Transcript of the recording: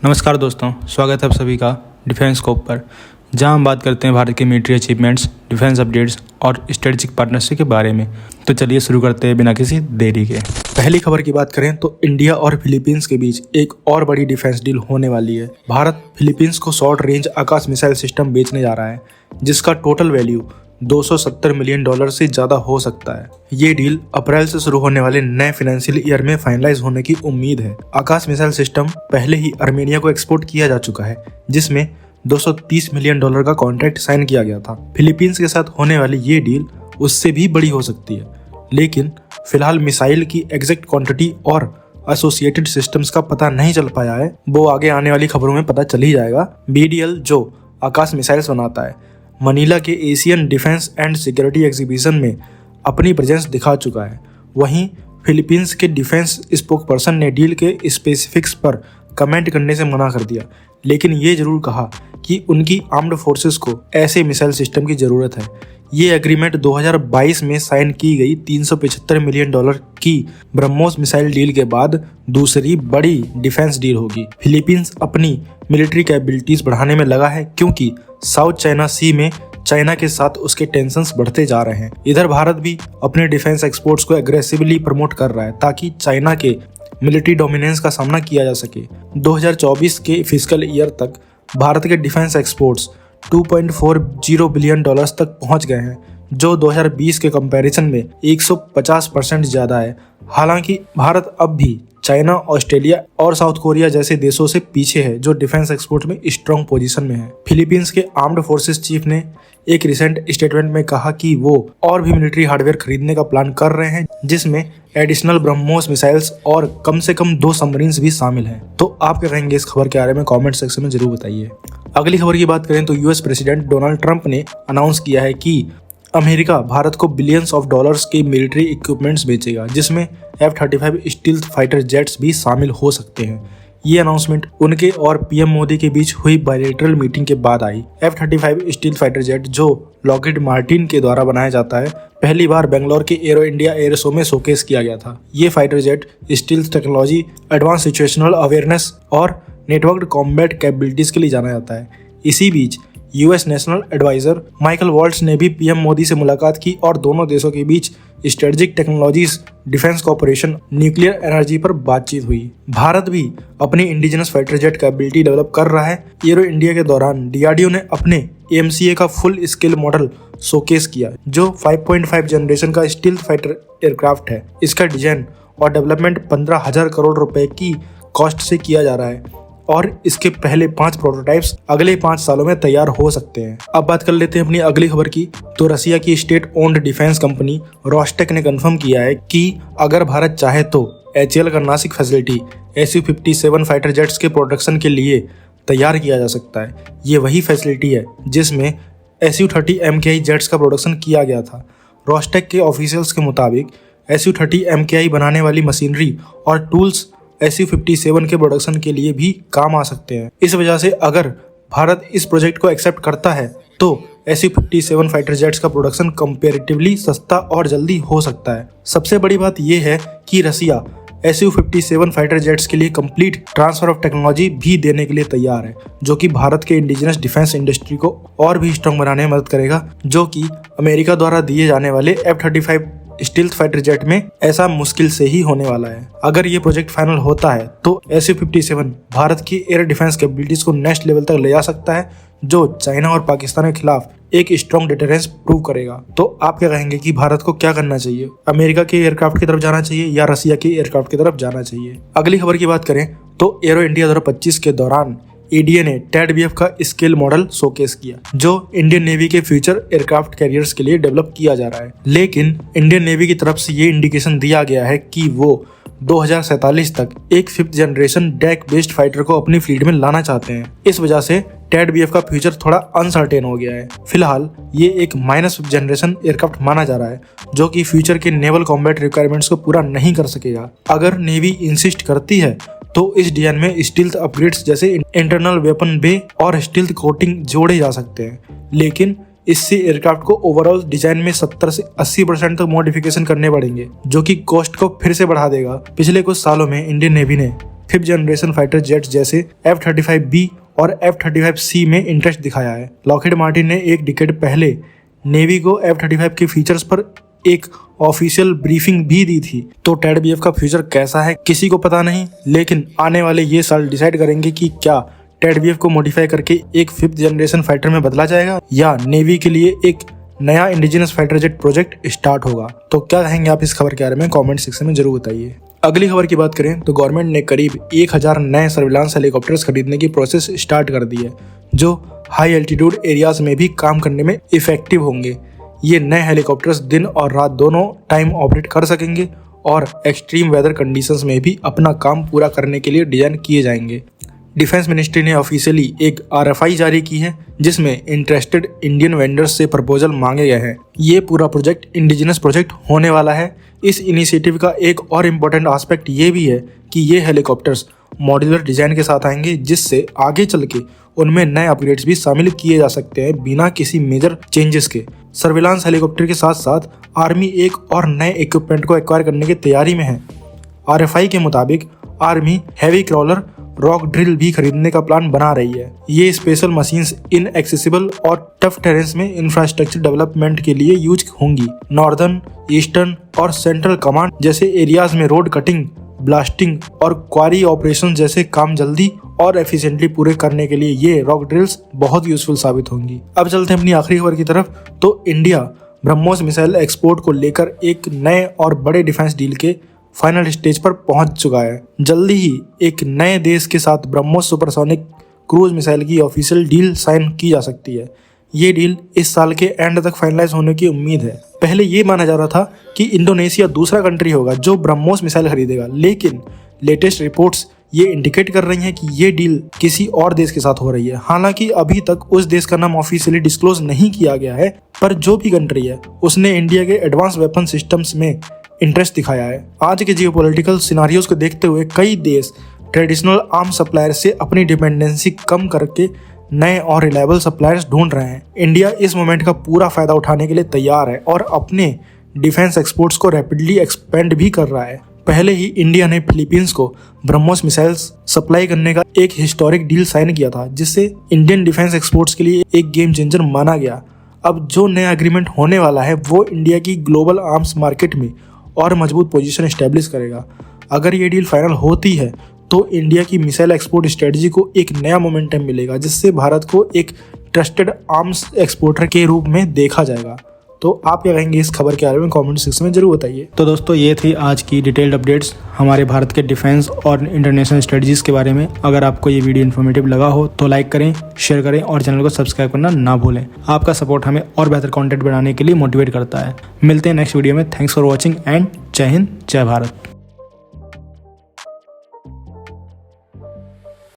नमस्कार दोस्तों, स्वागत है आप सभी का डिफेंस स्कोप पर, जहां हम बात करते हैं भारत के मिलिट्री अचीवमेंट्स, डिफेंस अपडेट्स और स्ट्रेटेजिक पार्टनरशिप के बारे में। तो चलिए शुरू करते हैं बिना किसी देरी के। पहली खबर की बात करें तो इंडिया और फिलीपींस के बीच एक और बड़ी डिफेंस डील होने वाली है। भारत फिलीपींस को शॉर्ट रेंज आकाश मिसाइल सिस्टम बेचने जा रहा है, जिसका टोटल वैल्यू $270 मिलियन से ज्यादा हो सकता है। ये डील अप्रैल से शुरू होने वाले नए फाइनेंशियल ईयर में फाइनलाइज होने की उम्मीद है। आकाश मिसाइल सिस्टम पहले ही आर्मेनिया को एक्सपोर्ट किया जा चुका है, जिसमें $230 मिलियन का कॉन्ट्रैक्ट साइन किया गया था। फिलीपींस के साथ होने वाली ये डील उससे भी बड़ी हो सकती है, लेकिन फिलहाल मिसाइल की एग्जैक्ट क्वांटिटी और एसोसिएटेड सिस्टम्स का पता नहीं चल पाया है। वो आगे आने वाली खबरों में पता चल ही जाएगा। BDL जो आकाश मिसाइल्स बनाता है, मनीला के Asian defence and security exhibition में अपनी प्रेजेंस दिखा चुका है। वहीं फिलीपींस के डिफेंस स्पोकपर्सन ने डील के स्पेसिफिक्स पर कमेंट करने से मना कर दिया, लेकिन ये जरूर कहा कि उनकी आर्म्ड फोर्सेस को ऐसे मिसाइल सिस्टम की ज़रूरत है। ये एग्रीमेंट 2022 में साइन की गई $375 मिलियन की ब्रह्मोस मिसाइल डील के बाद दूसरी बड़ी डिफेंस डील होगी। फिलीपींस अपनी मिलिट्री कैपेबिलिटीज बढ़ाने में लगा है, क्योंकि साउथ चाइना सी में चाइना के साथ उसके टेंशन्स बढ़ते जा रहे हैं। इधर भारत भी अपने डिफेंस एक्सपोर्ट्स को एग्रेसिवली प्रमोट कर रहा है, ताकि चाइना के मिलिट्री डोमिनेंस का सामना किया जा सके। 2024 के फिस्कल ईयर तक भारत के डिफेंस एक्सपोर्ट्स $2.40 बिलियन तक पहुंच गए हैं, जो 2020 के कंपैरिजन में 150% ज़्यादा है। हालांकि भारत अब भी चाइना, ऑस्ट्रेलिया और साउथ कोरिया जैसे देशों से पीछे है, जो डिफेंस एक्सपोर्ट में स्ट्रॉन्ग पोजीशन में है। फिलीपींस के आर्म्ड फोर्सेस चीफ ने एक रिसेंट स्टेटमेंट में कहा कि वो और भी मिलिट्री हार्डवेयर खरीदने का प्लान कर रहे हैं, जिसमें एडिशनल ब्रह्मोस मिसाइल्स और कम से कम 2 सबमरीन्स भी शामिल हैं। तो आप क्या कहेंगे इस खबर के बारे में कमेंट सेक्शन में जरूर बताइए। अगली खबर की बात करें तो यूएस प्रेसिडेंट डोनाल्ड ट्रंप ने अनाउंस किया है कि अमेरिका भारत को बिलियंस ऑफ डॉलर्स के मिलिट्री इक्विपमेंट्स बेचेगा, जिसमें F-35 स्टील्थ फाइटर जेट्स भी शामिल हो सकते हैं। ये अनाउंसमेंट उनके और पीएम मोदी के बीच हुई बायलैटरल मीटिंग के बाद आई। F-35 स्टील्थ फाइटर जेट, जो लॉकहीड मार्टिन के द्वारा बनाया जाता है, पहली बार बेंगलोर के एरो इंडिया एयर शो में शोकेस किया गया था। ये fighter jet stealth technology, advance situational awareness और नेटवर्क्ड कॉम्बैट कैपेबिलिटीज के लिए जाना जाता है। इसी बीच US national adviser Michael Waltz ने भी पीएम मोदी से मुलाकात की और दोनों देशों के बीच strategic technologies, defence corporation, nuclear energy पर बातचीत हुई। भारत भी अपनी indigenous fighter jet capability develop कर रहा है। एरो इंडिया के दौरान DRDO ने अपने AMCA का फुल स्केल मॉडल शोकेस किया, जो 5.5 जनरेशन का स्टील्थ फाइटर एयरक्राफ्ट है। इसका डिजाइन और डेवलपमेंट 15,000 करोड़ रुपए की कॉस्ट से किया जा रहा है और इसके पहले 5 प्रोटोटाइप्स अगले 5 सालों में तैयार हो सकते हैं। अब बात कर लेते हैं अपनी अगली खबर की। तो रसिया की state owned defence company Rostec ने कंफर्म किया है कि अगर भारत चाहे तो HAL का Nashik facility Su-57 fighter jets के प्रोडक्शन के लिए तैयार किया जा सकता है। ये वही फैसिलिटी है जिसमें Su-30 MKI जेट्स का प्रोडक्शन किया गया था। रोस्टेक के ऑफिशियल्स के मुताबिक Su-30 MKI बनाने वाली मशीनरी और टूल्स Su-57 के प्रोडक्शन के लिए भी काम आ सकते हैं। इस वजह से अगर भारत इस प्रोजेक्ट को एक्सेप्ट करता है तो Su-57 फाइटर जेट्स का प्रोडक्शन कंपैरेटिवली सस्ता और जल्दी हो सकता है। सबसे बड़ी बात यह है कि रसिया Su-57 फाइटर जेट्स के लिए कंप्लीट ट्रांसफर ऑफ टेक्नोलॉजी भी देने के लिए तैयार है, जो कि भारत के इंडिजिनस डिफेंस इंडस्ट्री को और भी स्ट्रॉन्ग बनाने में मदद करेगा, जो कि अमेरिका द्वारा दिए जाने वाले F-35 स्टील्थ फाइटर जेट में ऐसा मुश्किल से ही होने वाला है। अगर ये प्रोजेक्ट फाइनल होता है तो Su-57 भारत की एयर डिफेंस कैपेबिलिटीज को नेक्स्ट लेवल तक ले जा सकता है, जो चाइना और पाकिस्तान के खिलाफ एक स्ट्रॉन्ग डिटरेंस प्रूव करेगा। तो आप क्या कहेंगे कि भारत को क्या करना चाहिए? अमेरिका के एयरक्राफ्ट की तरफ जाना चाहिए या रसिया के एयरक्राफ्ट की तरफ जाना चाहिए? अगली खबर की बात करें तो एरो इंडिया 2025 के दौरान ADA ने TADBF का स्केल मॉडल शोकेस किया, जो इंडियन नेवी के फ्यूचर एयरक्राफ्ट कैरियर्स के लिए डेवलप किया जा रहा है। लेकिन इंडियन नेवी की तरफ से ये इंडिकेशन दिया गया है कि वो 2047 तक एक 5th generation deck based fighter को अपनी फ्लीट में लाना चाहते हैं। इस वजह से TADBF का फ्यूचर थोड़ा अनसर्टेन हो गया है। फिलहाल ये एक -5th जनरेशन एयरक्राफ्ट माना जा रहा है, जो कि फ्यूचर के नेवल कॉम्बैट रिक्वायरमेंट्स को पूरा नहीं कर सकेगा। अगर नेवी इंसिस्ट करती है तो इस डिजाइन में स्टील्थ अपग्रेड्स जैसे इंटरनल वेपन बे और स्टील्थ कोटिंग जोड़े जा सकते हैं, लेकिन इससे एयरक्राफ्ट को ओवरऑल डिजाइन में 70 से 80% तक मॉडिफिकेशन करने पड़ेंगे, जो कि कॉस्ट को फिर से बढ़ा देगा। पिछले कुछ सालों में इंडियन नेवी ने 5th जनरेशन फाइटर जेट्स जैसे F-35B और F-35C में इंटरेस्ट दिखाया है। लॉकहीड मार्टिन ने एक डिकेड पहले नेवी को F-35 के फीचर्स पर एक ऑफिशियल ब्रीफिंग भी दी थी। तो टेड बीएफ का फ्यूचर कैसा है किसी को पता नहीं, लेकिन आने वाले ये साल डिसाइड करेंगे कि क्या टेड बीएफ को मॉडिफाई करके एक 5th जनरेशन फाइटर में बदला जाएगा या नेवी के लिए एक नया indigenous fighter jet project start होगा। तो क्या कहेंगे आप इस खबर के बारे में कमेंट सेक्शन में जरूर बताइए। अगली खबर की बात करें तो गवर्नमेंट ने करीब 1000 नए सर्विलांस हेलीकॉप्टर्स खरीदने की प्रोसेस स्टार्ट कर दी है, जो हाई एल्टीट्यूड एरियाज में भी काम करने में इफेक्टिव होंगे। ये नए हेलीकॉप्टर्स दिन और रात दोनों टाइम ऑपरेट कर सकेंगे और एक्सट्रीम वेदर कंडीशंस में भी अपना काम पूरा करने के लिए डिजाइन किए जाएंगे। डिफेंस मिनिस्ट्री ने ऑफिशियली एक RFI जारी की है जिसमें इंटरेस्टेड इंडियन वेंडर्स से प्रपोजल मांगे गए हैं। ये पूरा प्रोजेक्ट इंडिजिनस प्रोजेक्ट होने वाला है। इस इनिशिएटिव का एक और इम्पोर्टेंट एस्पेक्ट ये भी है कि ये हेलीकॉप्टर्स मॉड्यूलर डिजाइन के साथ आएंगे, जिससे आगे चल के उनमें नए अपग्रेड्स भी शामिल किए जा सकते हैं बिना किसी मेजर चेंजेस के। सर्विलांस हेलीकॉप्टर के साथ साथ आर्मी एक और नए इक्विपमेंट को एक्वायर करने की तैयारी में है। RFI के मुताबिक army heavy crawler rock drill भी खरीदने का प्लान बना रही है। ये स्पेशल मशीन्स इनएक्सेसिबल और टफ टेरेंस में इंफ्रास्ट्रक्चर डेवलपमेंट के लिए यूज होंगी। नॉर्दर्न, ईस्टर्न और सेंट्रल कमांड जैसे एरियाज में रोड कटिंग, ब्लास्टिंग और क्वारी ऑपरेशन जैसे काम जल्दी और एफिशिएंटली पूरे करने के लिए ये रॉक ड्रिल्स बहुत यूजफुल साबित होंगी। अब चलते हैं अपनी आखिरी खबर की तरफ। तो इंडिया ब्रह्मोस मिसाइल एक्सपोर्ट को लेकर एक नए और बड़े डिफेंस डील के फाइनल स्टेज पर पहुंच चुका है। जल्दी ही एक नए देश के साथ ब्रह्मोस सुपरसोनिक क्रूज मिसाइल की ऑफिशियल डील साइन की जा सकती है। ये डील इस साल के एंड तक फाइनलाइज होने की उम्मीद है। पहले ये माना जा रहा था कि इंडोनेशिया दूसरा कंट्री होगा जो ब्रह्मोस मिसाइल खरीदेगा, लेकिन लेटेस्ट रिपोर्ट्स ये इंडिकेट कर रही हैं कि ये डील किसी और देश के साथ हो रही है। हालांकि अभी तक उस देश का नाम ऑफिशियली डिस्क्लोज नहीं किया गया है, पर जो भी कंट्री है उसने इंडिया के एडवांस वेपन सिस्टम्स में इंटरेस्ट दिखाया है। आज के जियोपॉलिटिकल सिनारियोज को देखते हुए कई देश ट्रेडिशनल आर्म सप्लायर से अपनी डिपेंडेंसी कम करके नए और रिलायबल सप्लायर्स ढूंढ रहे हैं। इंडिया इस मोमेंट का पूरा फायदा उठाने के लिए तैयार है और अपने डिफेंस एक्सपोर्ट्स को रैपिडली एक्सपेंड भी कर रहा है। पहले ही इंडिया ने फिलीपींस को ब्रह्मोस मिसाइल्स सप्लाई करने का एक हिस्टोरिक डील साइन किया था, जिससे इंडियन डिफेंस एक्सपोर्ट्स के लिए एक गेम चेंजर माना गया। अब जो नया एग्रीमेंट होने वाला है वो इंडिया की ग्लोबल आर्म्स मार्केट में और मजबूत पोजीशन एस्टेब्लिश करेगा। अगर ये डील फाइनल होती है तो इंडिया की मिसाइल एक्सपोर्ट स्ट्रेटजी को एक नया मोमेंटम मिलेगा, जिससे भारत को एक ट्रस्टेड आर्म्स एक्सपोर्टर के रूप में देखा जाएगा। तो आप क्या कहेंगे इस खबर के बारे में कमेंट सेक्शन में जरूर बताइए। तो दोस्तों ये थी आज की डिटेल्ड अपडेट्स हमारे भारत के डिफेंस और इंटरनेशनल स्ट्रेटजीज के बारे में। अगर आपको ये वीडियो इन्फॉर्मेटिव लगा हो तो लाइक करें, शेयर करें और चैनल को सब्सक्राइब करना ना भूलें। आपका सपोर्ट हमें और बेहतर कंटेंट बनाने के लिए मोटिवेट करता है। मिलते हैं नेक्स्ट वीडियो में। थैंक्स फॉर वॉचिंग एंड जय हिंद, जय भारत।